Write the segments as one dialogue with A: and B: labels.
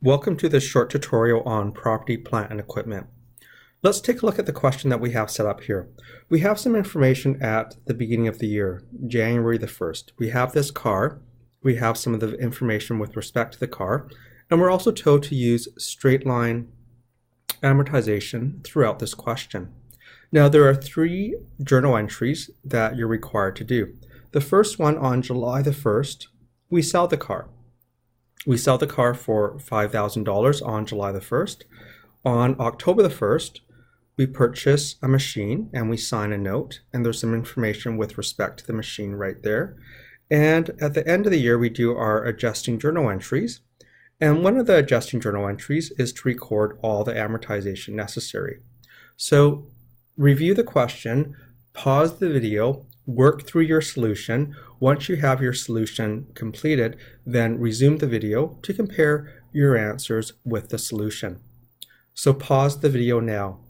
A: Welcome to this short tutorial on property, plant, and equipment. Let's take a look at the question that we have set up here. We have some information at the beginning of the year, January the 1st. We have this car, we have some of the information with respect to the car, and we're also told to use straight line amortization throughout this question. Now there are three journal entries that you're required to do. The first one on July the 1st, we sell the car. We sell the car for $5,000 on July the 1st. On October the 1st, we purchase a machine and we sign a note, and there's some information with respect to the machine right there. And at the end of the year, we do our adjusting journal entries. And one of the adjusting journal entries is to record all the amortization necessary. So review the question, pause the video, work through your solution. Once you have your solution completed, then resume the video to compare your answers with the solution. So pause the video now.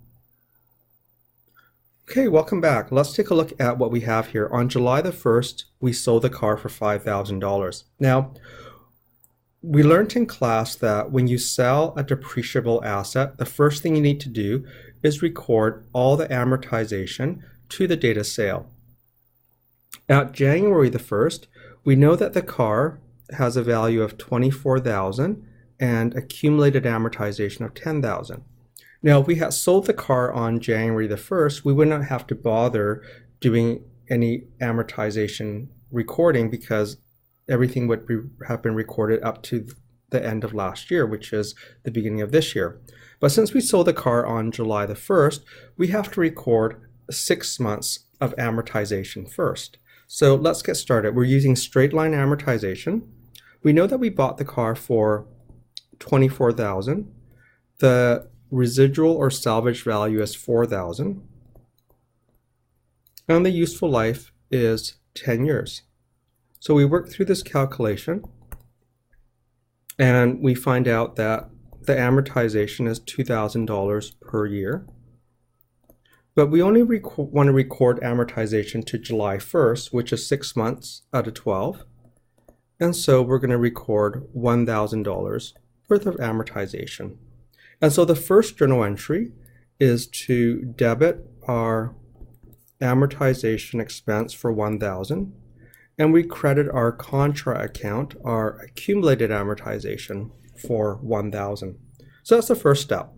A: Okay, welcome back. Let's take a look at what we have here. On July the 1st, we sold the car for $5,000. Now, we learned in class that when you sell a depreciable asset, the first thing you need to do is record all the amortization to the date of sale. At January the 1st, we know that the car has a value of $24,000 and accumulated amortization of $10,000. Now, if we had sold the car on January the 1st, we would not have to bother doing any amortization recording because everything would have been recorded up to the end of last year, which is the beginning of this year. But since we sold the car on July the 1st, we have to record 6 months of amortization first. So let's get started. We're using straight line amortization. We know that we bought the car for $24,000. The residual or salvage value is $4,000. And the useful life is 10 years. So we work through this calculation and we find out that the amortization is $2,000 per year. But we only want to record amortization to July 1st, which is 6 months out of 12. And so we're going to record $1,000 worth of amortization. And so the first journal entry is to debit our amortization expense for $1,000, and we credit our contra account, our accumulated amortization, for $1,000. So that's the first step.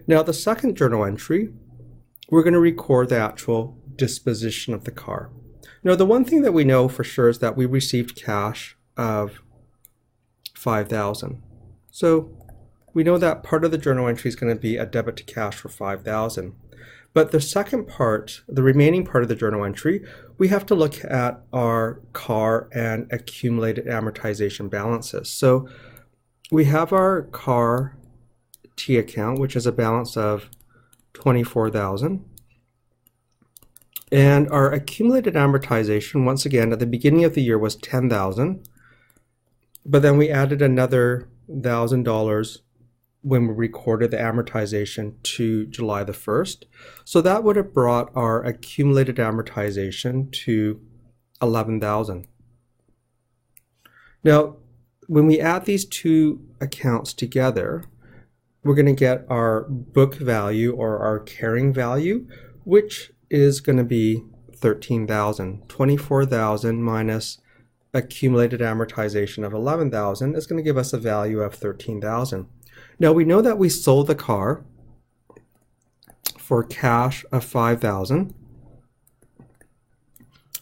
A: Now the second journal entry, we're going to record the actual disposition of the car. Now, the one thing that we know for sure is that we received cash of $5,000. So we know that part of the journal entry is going to be a debit to cash for $5,000. But the second part, the remaining part of the journal entry, we have to look at our car and accumulated amortization balances. So we have our car T account, which is a balance of $24,000. And our accumulated amortization, once again, at the beginning of the year was $10,000. But then we added another $1,000 when we recorded the amortization to July the 1st. So that would have brought our accumulated amortization to $11,000. Now, when we add these two accounts together, we're going to get our book value or our carrying value, which is going to be $13,000. $24,000 minus accumulated amortization of $11,000 is going to give us a value of $13,000. Now we know that we sold the car for cash of $5,000.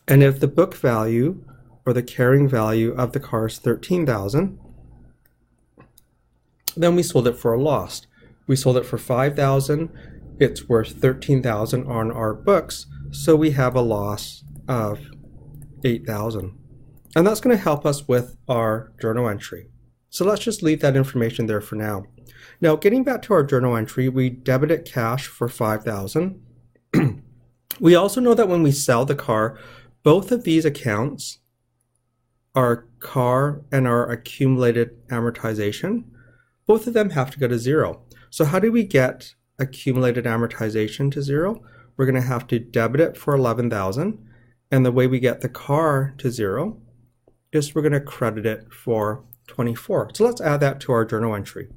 A: And if the book value or the carrying value of the car is $13,000, then we sold it for a loss. We sold it for $5,000. It's worth $13,000 on our books, so we have a loss of $8,000. And that's going to help us with our journal entry. So let's just leave that information there for now. Now, getting back to our journal entry, we debited cash for $5,000. We also know that when we sell the car, both of these accounts, our car and our accumulated amortization, both of them have to go to zero. So how do we get accumulated amortization to zero? We're going to have to debit it for $11,000. And the way we get the car to zero is we're going to credit it for 24. So let's add that to our journal entry.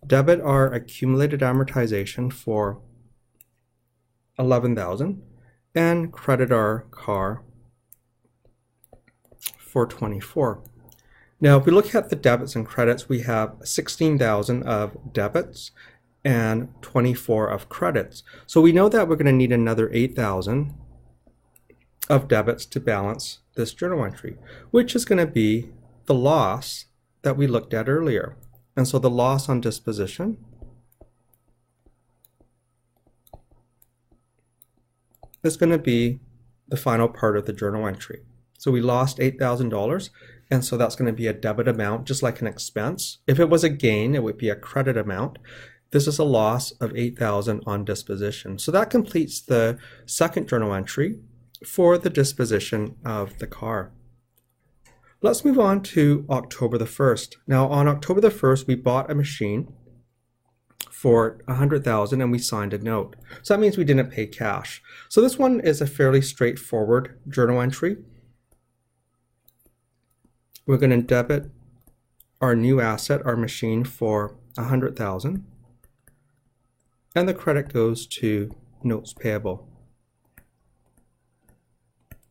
A: Debit our accumulated amortization for $11,000 and credit our car for $24,000. Now, if we look at the debits and credits, we have $16,000 of debits and $24,000 of credits. So we know that we're going to need another $8,000 of debits to balance this journal entry, which is going to be the loss that we looked at earlier. And so the loss on disposition is going to be the final part of the journal entry. So we lost $8,000, and so that's going to be a debit amount, just like an expense. If it was a gain, it would be a credit amount. This is a loss of $8,000 on disposition. So that completes the second journal entry for the disposition of the car. Let's move on to October the 1st. Now, on October the 1st, we bought a machine for $100,000 and we signed a note. So that means we didn't pay cash. So this one is a fairly straightforward journal entry. We're going to debit our new asset, our machine, for $100,000, and the credit goes to notes payable.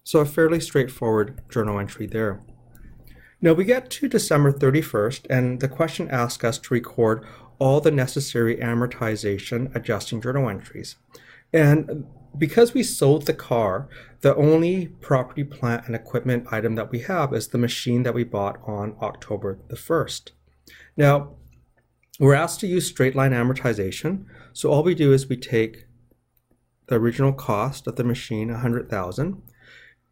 A: So a fairly straightforward journal entry there. Now we get to December 31st, and the question asks us to record all the necessary amortization adjusting journal entries. And because we sold the car, the only property, plant, and equipment item that we have is the machine that we bought on October the 1st. Now, we're asked to use straight line amortization. So all we do is we take the original cost of the machine, $100,000,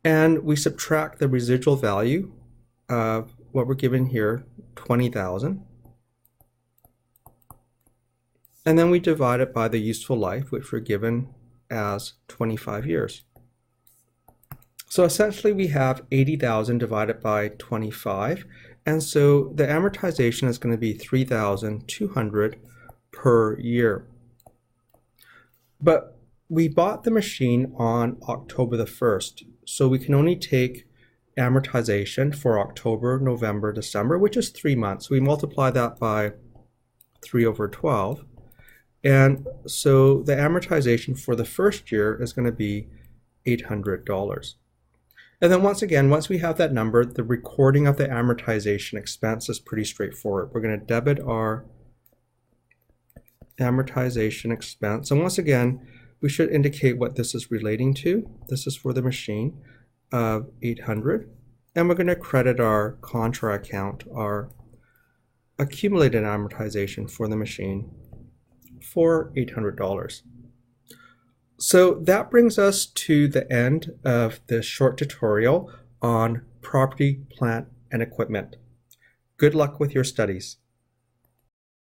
A: and we subtract the residual value of what we're given here, $20,000. And then we divide it by the useful life, which we're given as 25 years. So essentially we have 80,000 divided by 25. And so the amortization is going to be $3,200 per year. But we bought the machine on October the 1st. So we can only take amortization for October, November, December, which is 3 months. So we multiply that by 3/12. And so the amortization for the first year is going to be $800. And then once again, once we have that number, the recording of the amortization expense is pretty straightforward. We're going to debit our amortization expense. And once again, we should indicate what this is relating to. This is for the machine of $800. And we're going to credit our contra account, our accumulated amortization for the machine, for $800. So that brings us to the end of this short tutorial on property, plant, and equipment. Good luck with your studies.